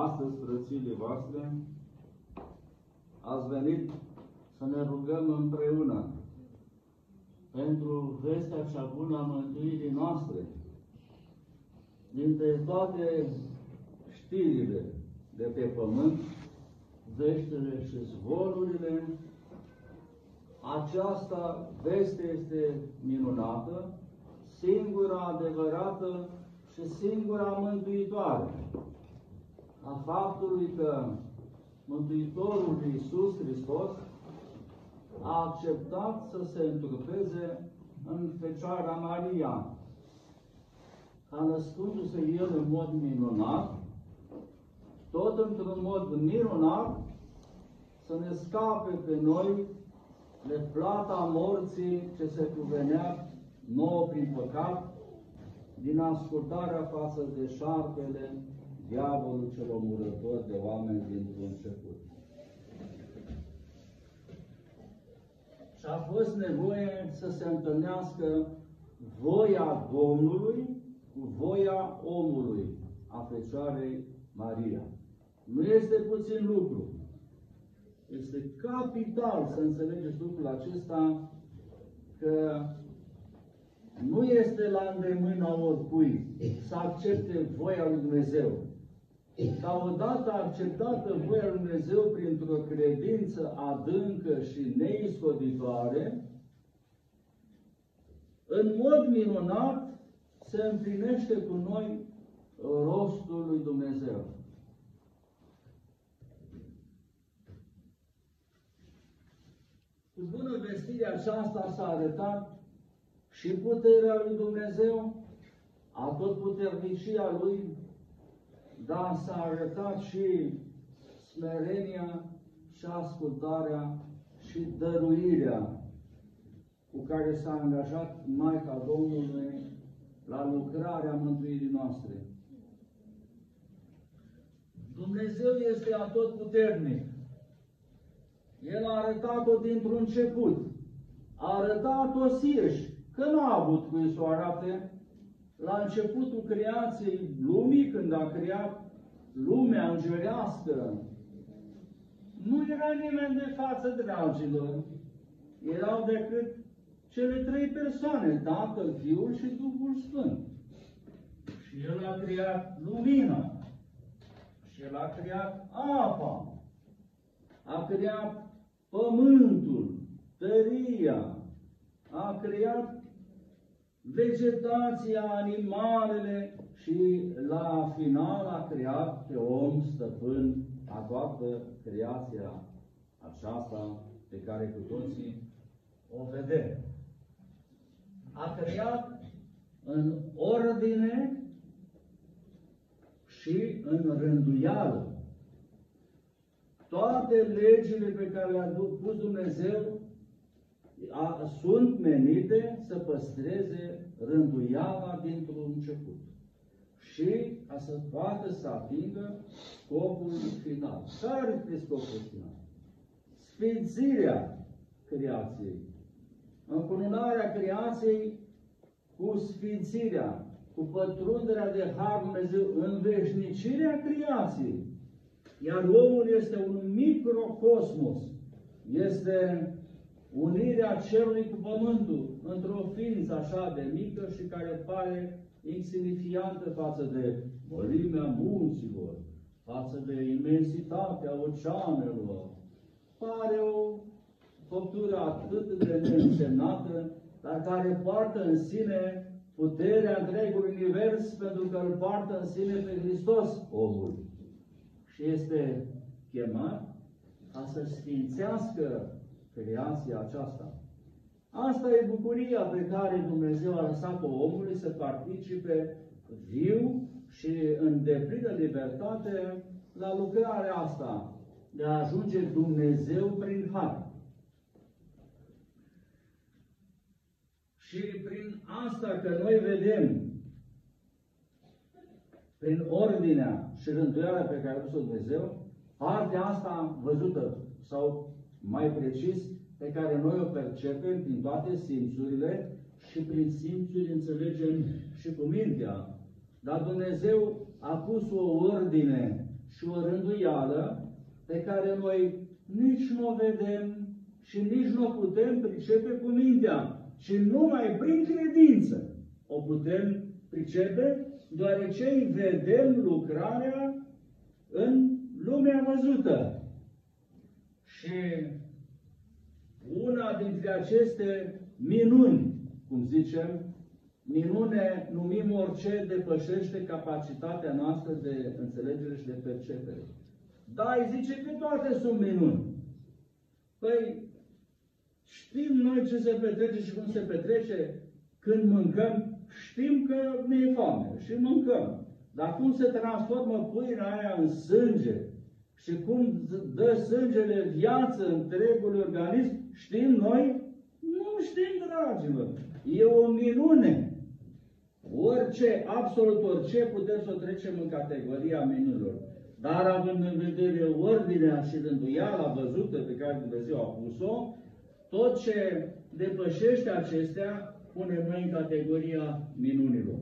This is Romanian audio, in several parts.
Astăzi, frățiile voastre, ați venit să ne rugăm împreună pentru vestea cea bună a mântuirii noastre. Dintre toate știrile de pe pământ, veștile și zvonurile, această veste este minunată, singura adevărată și singura mântuitoare a faptului că Mântuitorul Iisus Hristos a acceptat să se întrupeze în Fecioara Maria, ca născându-se El în mod minunat, tot într-un mod minunat, să ne scape pe noi de plata morții ce se cuvenea nouă prin păcat, din ascultarea față de șarpele, diavolul cel omorător de oameni dintr-un început. Și a fost nevoie să se întâlnească voia Domnului cu voia omului, a Fecioarei Maria. Nu este puțin lucru. Este capital să înțelegeți lucrul acesta, că nu este la îndemâna oricui să accepte voia lui Dumnezeu. Dar odată acceptată voia lui Dumnezeu printr-o credință adâncă și neiscoditoare, în mod minunat se împlinește cu noi rostul lui Dumnezeu. Cu bună vestire aceasta s-a arătat și puterea lui Dumnezeu, atotputernicia Lui, dar s-a arătat și smerenia și ascultarea și dăruirea cu care s-a angajat Maica Domnului la lucrarea mântuirii noastre. Dumnezeu este atotputernic. El a arătat-o dintr-un început. A arătat-o sieși, că n-a avut cui să o arate la începutul creației lumii, când a creat lumea îngerească. Nu era nimeni de față, dragilor. Erau decât cele trei persoane, Tatăl, Fiul și Duhul Sfânt. Și El a creat lumina. Și El a creat apa. A creat pământul, tăria. A creat vegetația, animalele și la final a creat pe om stăpân a toată creația aceasta pe care cu toții o vedem. A creat în ordine și în rânduială. Toate legile pe care le-a pus Dumnezeu sunt menite să păstreze rânduiala dintr-un început. Și ca să poată să atingă scopul final. Care este scopul final? Sfințirea creației. Încununarea creației cu sfințirea, cu pătrunderea de Har Dumnezeu, înveșnicirea creației. Iar omul este un microcosmos. Este unirea cerului cu pământul într-o ființă așa de mică și care pare insignifiantă față de mărimea munților, față de imensitatea oceanelor. Pare o făptură atât de neînsemnată, dar care poartă în sine puterea întregului univers, pentru că îl poartă în sine pe Hristos, omul. Și este chemat ca să sfințească creația aceasta. Asta e bucuria pe care Dumnezeu a lăsat-o omului să participe viu și în deplină libertate la lucrarea asta, de a ajunge Dumnezeu prin har. Și prin asta că noi vedem, prin ordinea și rânduiala pe care a pus-o Dumnezeu, partea asta văzută, sau mai precis, pe care noi o percepem prin toate simțurile și prin simțuri înțelegem și cu mintea. Dar Dumnezeu a pus o ordine și o rânduială pe care noi nici nu o vedem și nici nu o putem pricepe cu mintea, ci numai prin credință o putem pricepe, deoarece îi vedem lucrarea în lumea văzută. Și una dintre aceste minuni, cum zicem, minune numim orice depășește capacitatea noastră de înțelegere și de percepere. Da, îi zice că toate sunt minuni. Păi, știm noi ce se petrece și cum se petrece când mâncăm, știm că ne e foame și mâncăm. Dar cum se transformă pâinea aia în sânge și cum dă sângele viață întregului organism, știm noi? Nu știm, dragilor. E o minune. Orice, absolut orice, putem să o trecem în categoria minunilor. Dar având în vedere ordinea și rânduiala văzută pe care Dumnezeu a pus-o, tot ce depășește acestea, punem noi în categoria minunilor.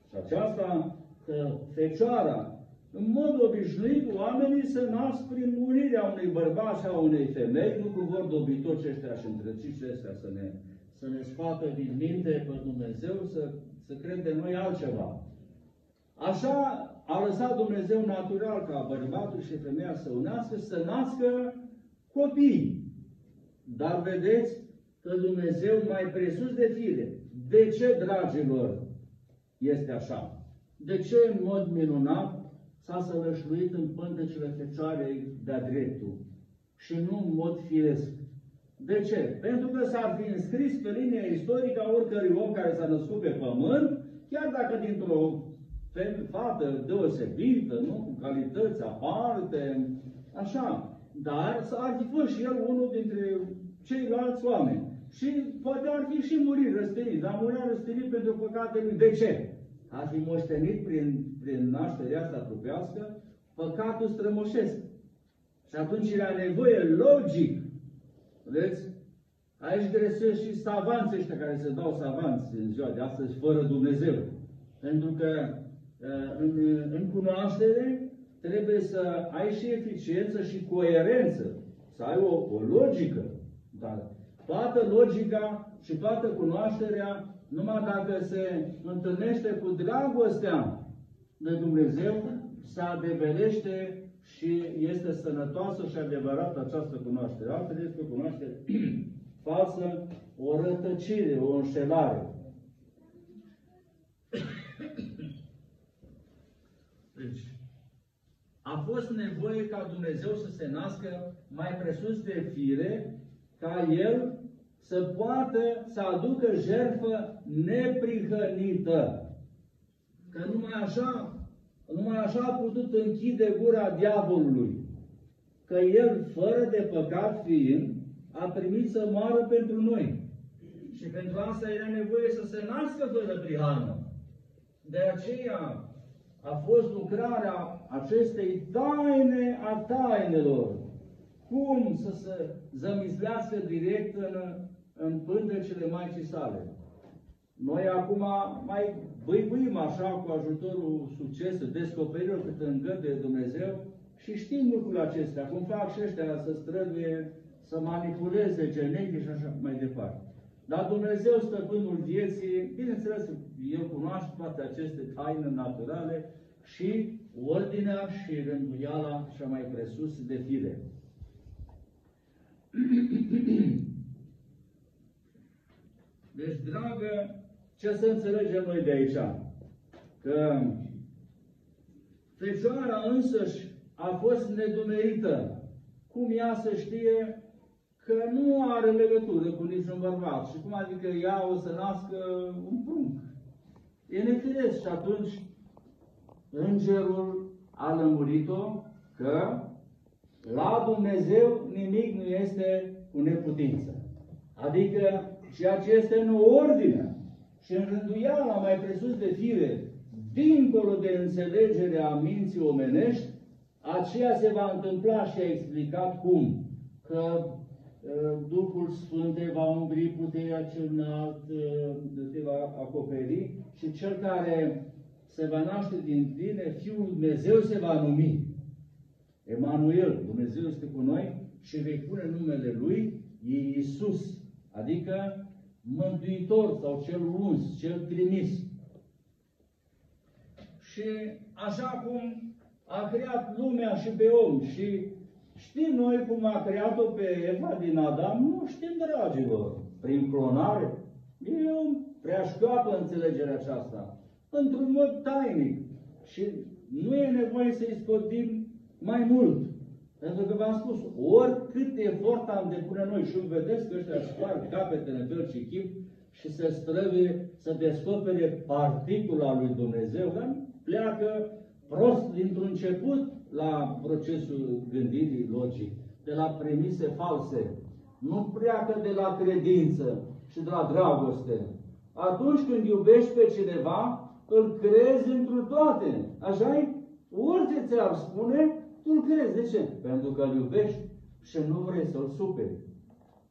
Și aceasta, că Fecioara, în mod obișnuit, oamenii se nasc prin unirea unui bărbat și a unei femei, nu cu vor dobitoci ăștia și întrățiși ăștia să ne scoată din minte pe Dumnezeu, să credem noi altceva. Așa a lăsat Dumnezeu natural ca bărbatul și femeia să unească, să nască copii. Dar vedeți că Dumnezeu mai presus de fire. De ce, dragilor, este așa? De ce în mod minunat s-a sălășluit în pântecele Fecioarei de-a dreptul și nu în mod firesc? De ce? Pentru că s-ar fi înscris pe linia istorică a oricărui om care s-a născut pe pământ, chiar dacă dintr-o fată deosebită, nu? Cu calități aparte, așa. Dar ar fi fost și el unul dintre ceilalți oameni. Și poate ar fi și murit răstenit, dar murea răstenit pentru păcatele lui. De ce? Ar fi moștenit prin nașterea asta trupească păcatul strămoșesc. Și atunci era nevoie logic. Vedeți? Aici găsesc și savanții ăștia care se dau savanți în ziua de astăzi fără Dumnezeu. Pentru că în cunoaștere trebuie să ai și eficiență și coerență. Să ai o logică. Dar toată logica și toată cunoașterea, numai dacă se întâlnește cu dragostea de Dumnezeu, se adevărește și este sănătoasă și adevărată această cunoaștere. Altfel este o cunoaștere falsă, o rătăcire, o înșelare. Deci, a fost nevoie ca Dumnezeu să se nască mai presus de fire, ca El să poată să aducă jertfă neprihănită. Că numai așa a putut închide gura diavolului. Că El, fără de păcat fiind, a primit să moară pentru noi. Și pentru asta era nevoie să se nască fără prihană. De aceea a fost lucrarea acestei taine a tainelor. Cum să se zămislească direct în pântecele Maicii sale. Noi acum mai bâibuim așa cu ajutorul succesului, descoperirilor cât îngăduie Dumnezeu și știm lucrurile acestea, cum fac și ăștia să străduie, să manipuleze genetic și așa mai departe. Dar Dumnezeu, stăpânul vieții, bineînțeles, El cunoaște toate aceste taine naturale și ordinea și rânduiala și mai presus de fire. Deci, dragă, ce să înțelegem noi de aici? Că Fecioara însăși a fost nedumerită. Cum ea să știe că nu are legătură cu niciun bărbat? Și cum adică ea o să nască un prunc? E nefiresc. Și atunci îngerul a lămurit-o că la Dumnezeu nimic nu este cu neputință. Adică ceea ce este în ordine și în rânduiala mai presus de fire, dincolo de înțelegerea minții omenești, aceea se va întâmpla și a explicat cum. Că Duhul Sfânt te va umbri, puterea cel înalt te va acoperi și cel care se va naște din tine, Fiul lui Dumnezeu se va numi Emanuel, Dumnezeu este cu noi, și vei pune numele Lui Iisus, adică Mântuitor sau Cel uns, Cel trimis. Și așa cum a creat lumea și pe om și știm noi cum a creat-o pe Eva din Adam, nu știm, dragilor, prin clonare. E o prea școapă înțelegerea aceasta, într-un mod tainic. Și nu e nevoie să-i scotim mai mult. Pentru că v-am spus, oricât efort am depune noi, și vedeți că ăștia sparg capetele în fel și chip și se străduie să descopere particula lui Dumnezeu, dar pleacă prost dintr-un început la procesul gândirii logic, de la premise false. Nu pleacă de la credință și de la dragoste. Atunci când iubești pe cineva, îl crezi întru toate. Așa-i? Orice ți-ar spune, tu îl crezi. De ce? Pentru că îl iubești și nu vrei să-l superi.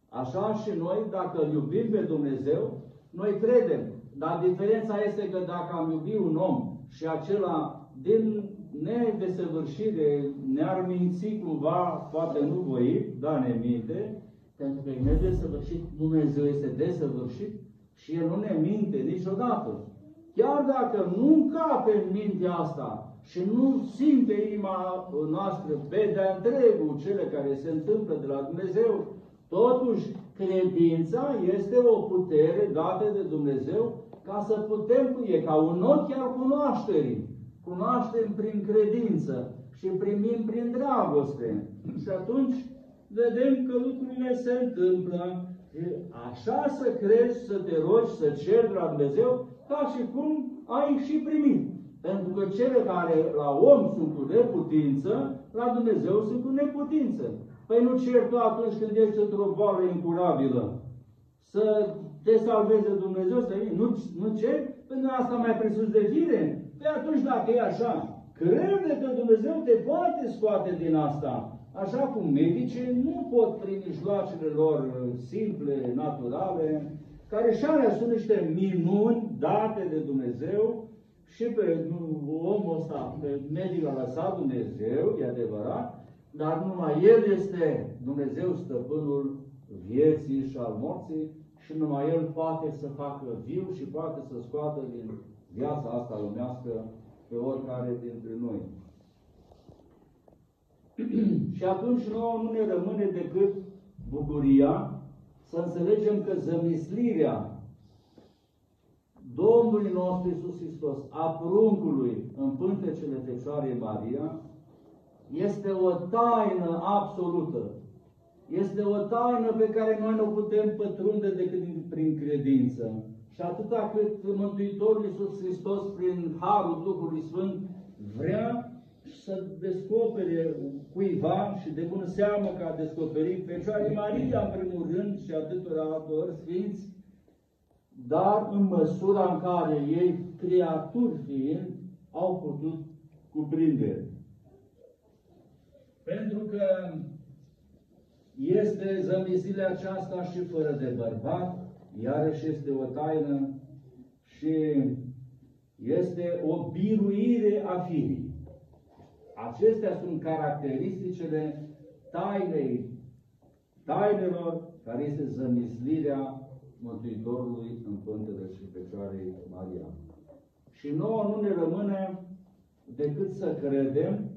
Așa și noi, dacă îl iubim pe Dumnezeu, noi credem. Dar diferența este că dacă am iubit un om și acela din nedesăvârșire ne-ar minți cumva, poate nu voit, dar ne minte, pentru că e nedesăvârșit, Dumnezeu este desăvârșit și El nu ne minte niciodată. Chiar dacă nu încape în mintea asta și nu simte inima noastră pe de-a întregul cele care se întâmplă de la Dumnezeu, totuși credința este o putere dată de Dumnezeu ca să putem, e ca un ochi al cunoașterii. Cunoaștem prin credință și primim prin dragoste. Și atunci vedem că lucrurile se întâmplă. Așa să crezi, să te rogi, să ceri de la Dumnezeu, ca și cum ai și primit. Pentru că cele care la om sunt cu neputință, la Dumnezeu sunt cu neputință. Păi nu ceri tu atunci când ești într-o boală incurabilă să te salveze Dumnezeu, să vii? Nu ceri? Până asta mai presus de fire? Păi atunci dacă e așa, crede că Dumnezeu te poate scoate din asta. Așa cum medicii nu pot prin mijloacele lor simple, naturale, care și alea sunt niște minuni date de Dumnezeu și pe omul ăsta, pe medic l-a lăsat Dumnezeu, e adevărat, dar numai El este Dumnezeu stăpânul vieții și al morții și numai El poate să facă viu și poate să scoată din viața asta lumească pe oricare dintre noi. Și atunci nouă nu ne rămâne decât bucuria să înțelegem că zămislirea Domnului nostru Iisus Hristos, a pruncului în pântecele Fecioarei Maria, este o taină absolută. Este o taină pe care noi nu putem pătrunde decât prin credință. Și atâta cât Mântuitorul Iisus Hristos, prin Harul Duhului Sfânt, vrea să descopere cuiva și de bună seamă că a descoperit Fecioarei Maria în primul rând și atâtora altor sfinți, dar în măsura în care ei, creaturi fiind, au putut cuprinde. Pentru că este zămisirea aceasta și fără de bărbat, iarăși este o taină și este o biruire a firii. Acestea sunt caracteristicile tainelor care este zămislirea Mântuitorului în pântele și Fecioarei Maria. Și nouă nu ne rămâne decât să credem,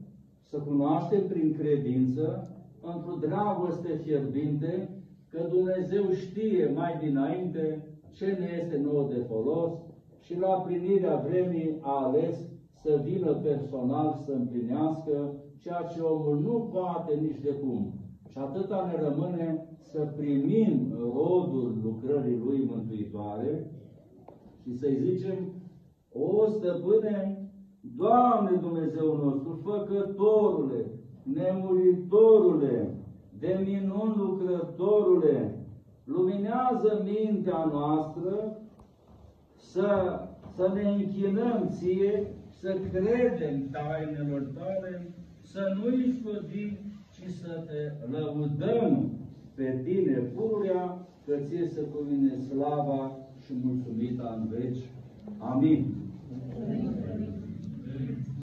să cunoaștem prin credință, într-o dragoste fierbinte, că Dumnezeu știe mai dinainte ce ne este nouă de folos și la plinirea vremii a ales să vină personal să împlinească ceea ce omul nu poate nici de cum. Și atâta ne rămâne să primim rodul lucrării Lui mântuitoare și să-i zicem: O Stăpâne, Doamne Dumnezeu nostru, Făcătorule, Nemuritorule, de minuni lucrătorule, luminează mintea noastră să ne închinăm Ție, să credem tainelor Tale, să nu-i sfădim, ci să Te lăudăm pe Tine pururea, că Ție să cuvine slava și mulțumita în veci. Amin.